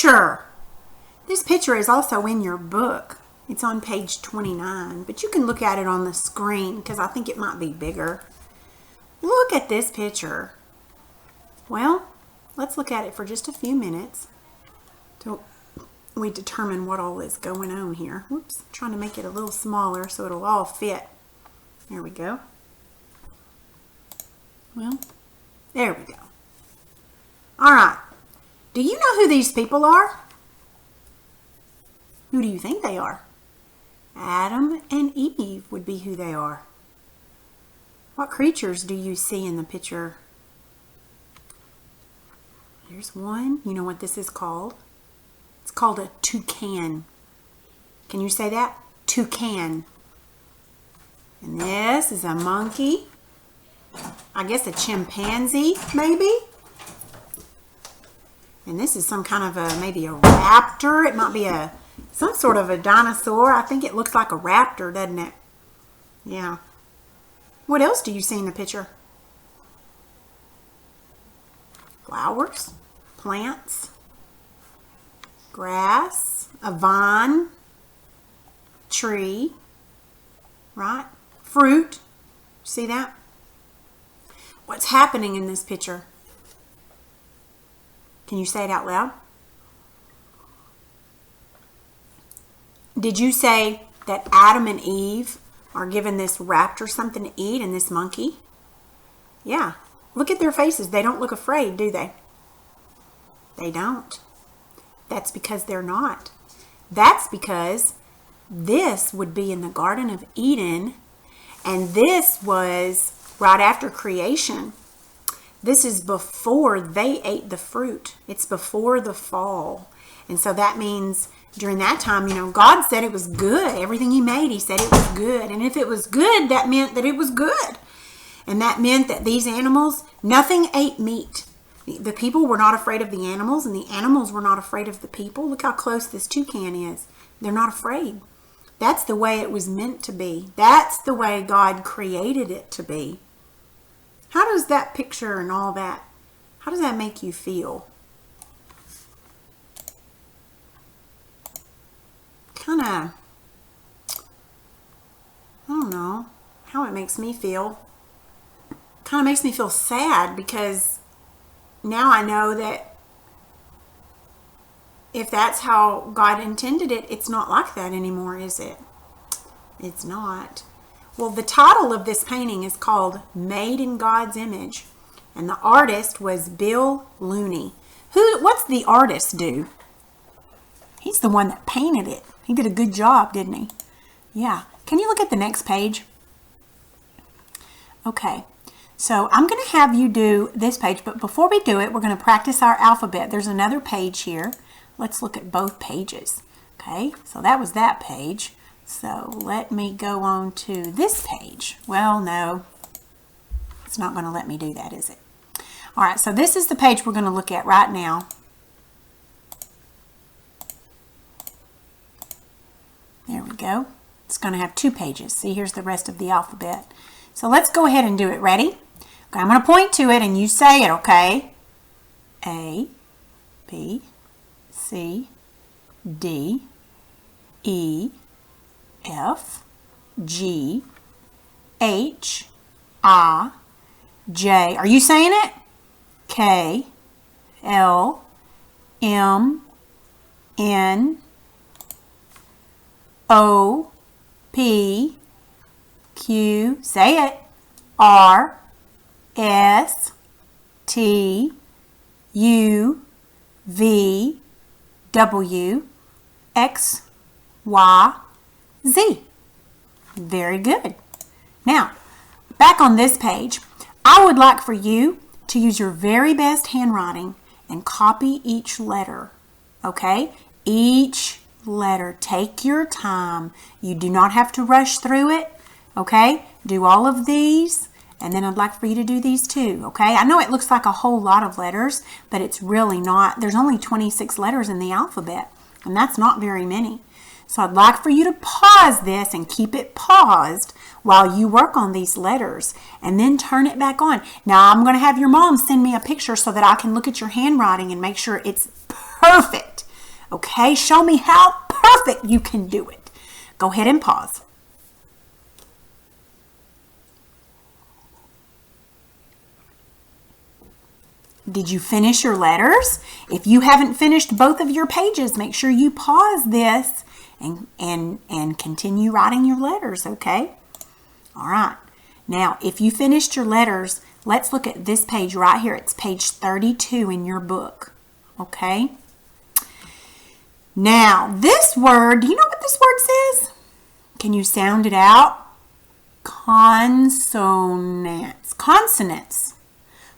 picture. This picture is also in your book. It's on page 29, but you can look at it on the screen because I think it might be bigger. Look at this picture. Well, let's look at it for just a few minutes till we determine what all is going on here. Whoops, trying to make it a little smaller so it'll all fit. There we go. Well, there we go. All right. Do you know who these people are? Who do you think they are? Adam and Eve would be who they are. What creatures do you see in the picture? Here's one. You know what this is called? It's called a toucan. Can you say that? Toucan. And this is a monkey. I guess a chimpanzee, maybe. And this is some kind of maybe a raptor. It might be some sort of a dinosaur. I think it looks like a raptor, doesn't it? Yeah. What else do you see in the picture? Flowers, plants, grass, a vine, tree, right? Fruit. See that? What's happening in this picture? Can you say it out loud? Did you say that Adam and Eve are giving this raptor something to eat and this monkey? Yeah. Look at their faces. They don't look afraid, do they? They don't. That's because they're not. That's because this would be in the Garden of Eden, and this was right after creation. This is before they ate the fruit. It's before the fall. And so that means during that time, you know, God said it was good. Everything he made, he said it was good. And if it was good, that meant that it was good. And that meant that these animals, nothing ate meat. The people were not afraid of the animals, and the animals were not afraid of the people. Look how close this toucan is. They're not afraid. That's the way it was meant to be. That's the way God created it to be. How does that picture and all that, how does that make you feel? Kind of, I don't know how it makes me feel. Kind of makes me feel sad because now I know that if that's how God intended it, it's not like that anymore, is it? It's not. Well, the title of this painting is called Made in God's Image, and the artist was Bill Looney. What's the artist do? He's the one that painted it. He did a good job, didn't he? Yeah. Can you look at the next page? Okay. So I'm going to have you do this page, but before we do it, we're going to practice our alphabet. There's another page here. Let's look at both pages. Okay. So that was that page. So let me go on to this page. Well, no, it's not going to let me do that, is it? All right, so this is the page we're going to look at right now. There we go. It's going to have 2 pages. See, here's the rest of the alphabet. So let's go ahead and do it. Ready? Okay, I'm going to point to it and you say it, okay? A, B, C, D, E, F, G, H, I, J. Are you saying it? K, L, M, N, O, P, Q, say it, R, S, T, U, V, W, X, Y, Z. Very good. Now, back on this page, I would like for you to use your very best handwriting and copy each letter, okay? Each letter. Take your time. You do not have to rush through it, okay? Do all of these, and then I'd like for you to do these too, okay? I know it looks like a whole lot of letters, but it's really not. There's only 26 letters in the alphabet, and that's not very many. So I'd like for you to pause this and keep it paused while you work on these letters and then turn it back on. Now I'm going to have your mom send me a picture so that I can look at your handwriting and make sure it's perfect. Okay, show me how perfect you can do it. Go ahead and pause. Did you finish your letters? If you haven't finished both of your pages, make sure you pause this and continue writing your letters, okay? All right. Now, if you finished your letters, let's look at this page right here. It's page 32 in your book, okay? Now, this word, do you know what this word says? Can you sound it out? Consonants. Consonants.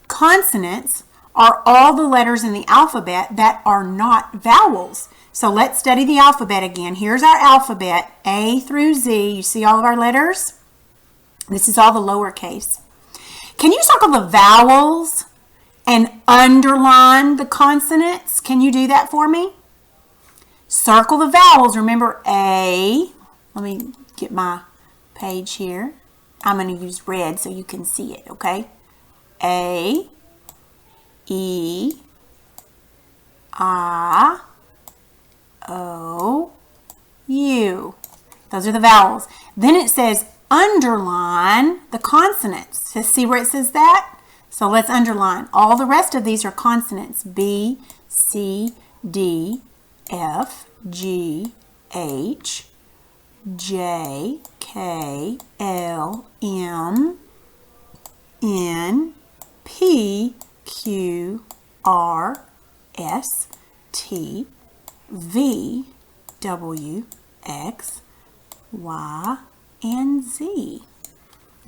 Consonants are all the letters in the alphabet that are not vowels. So let's study the alphabet again. Here's our alphabet, A through Z. You see all of our letters? This is all the lowercase. Can you circle the vowels and underline the consonants? Can you do that for me? Circle the vowels. Remember A. Let me get my page here. I'm going to use red so you can see it, okay? A, E, I, O, U. Those are the vowels. Then it says underline the consonants. See where it says that? So let's underline. All the rest of these are consonants. B, C, D, F, G, H, J, K, L, M, N, P, Q, R, S, T, V, W, X, Y, and Z.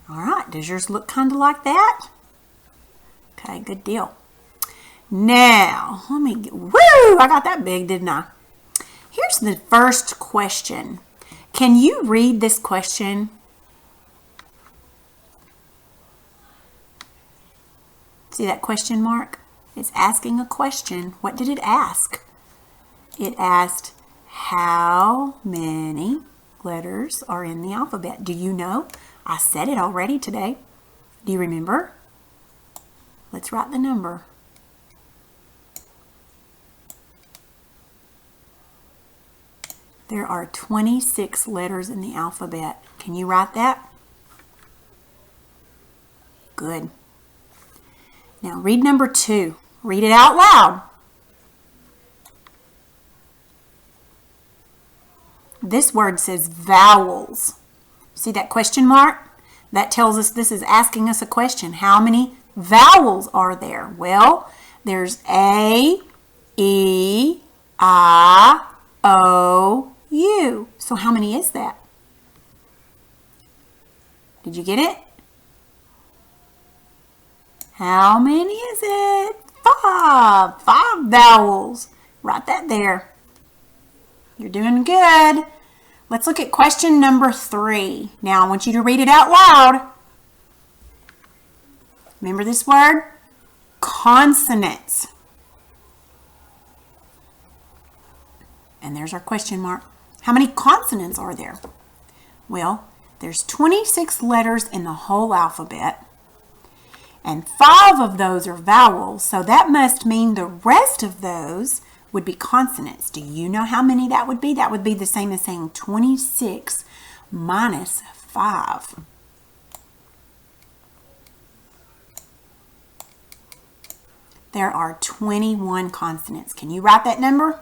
All right, does yours look kind of like that? Okay, good deal. Now, let me get, woo, I got that big, didn't I? Here's the first question. Can you read this question? See that question mark? It's asking a question. What did it ask? It asked, how many letters are in the alphabet? Do you know? I said it already today. Do you remember? Let's write the number. There are 26 letters in the alphabet. Can you write that? Good. Now read number 2. Read it out loud. This word says vowels. See that question mark? That tells us this is asking us a question. How many vowels are there? Well, there's A, E, I, O, U. So how many is that? Did you get it? How many is it? 5. 5 vowels. Write that there. You're doing good. Let's look at question number 3. Now I want you to read it out loud. Remember this word? Consonants. And there's our question mark. How many consonants are there? Well, there's 26 letters in the whole alphabet. And 5 of those are vowels. So that must mean the rest of those would be consonants. Do you know how many that would be? That would be the same as saying 26 minus 5. There are 21 consonants. Can you write that number?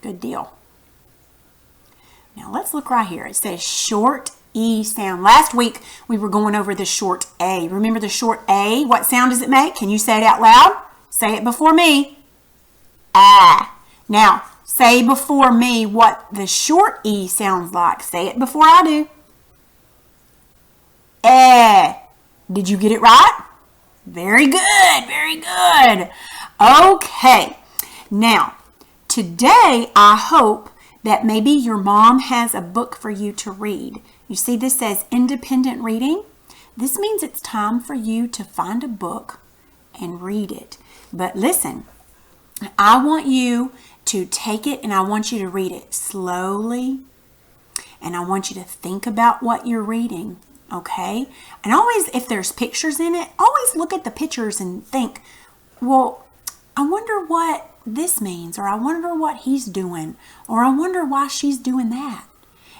Good deal. Now let's look right here. It says short E sound. Last week we were going over the short A. Remember the short A? What sound does it make? Can you say it out loud? Say it before me. Ah. Now, say before me what the short E sounds like. Say it before I do. Eh. Did you get it right? Very good. Very good. Okay. Now, today I hope that maybe your mom has a book for you to read. You see this says independent reading. This means it's time for you to find a book and read it. But listen, I want you to take it and I want you to read it slowly. And I want you to think about what you're reading, okay? And always, if there's pictures in it, always look at the pictures and think, well, I wonder what this means, or I wonder what he's doing, or I wonder why she's doing that.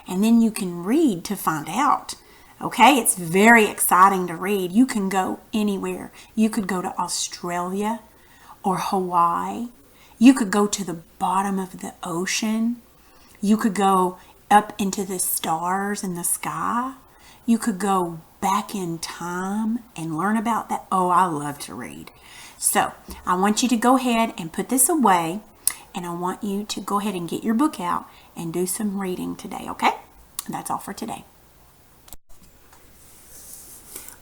And then you can read to find out. Okay, it's very exciting to read. You can go anywhere. You could go to Australia or Hawaii. You could go to the bottom of the ocean. You could go up into the stars in the sky. You could go back in time and learn about that. Oh, I love to read. So I want you to go ahead and put this away, and I want you to go ahead and get your book out and do some reading today, okay? And that's all for today.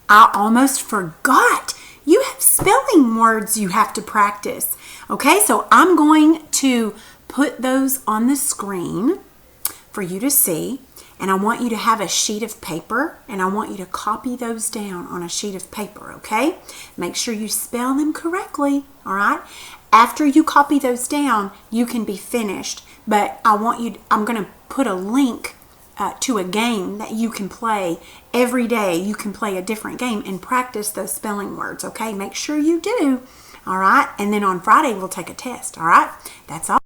I almost forgot. You have spelling words you have to practice. Okay, so I'm going to put those on the screen for you to see. And I want you to have a sheet of paper, and I want you to copy those down on a sheet of paper, okay? Make sure you spell them correctly, all right? After you copy those down, you can be finished. But I'm going to put a link to a game that you can play every day. You can play a different game and practice those spelling words, okay? Make sure you do, all right? And then on Friday, we'll take a test, all right? That's all.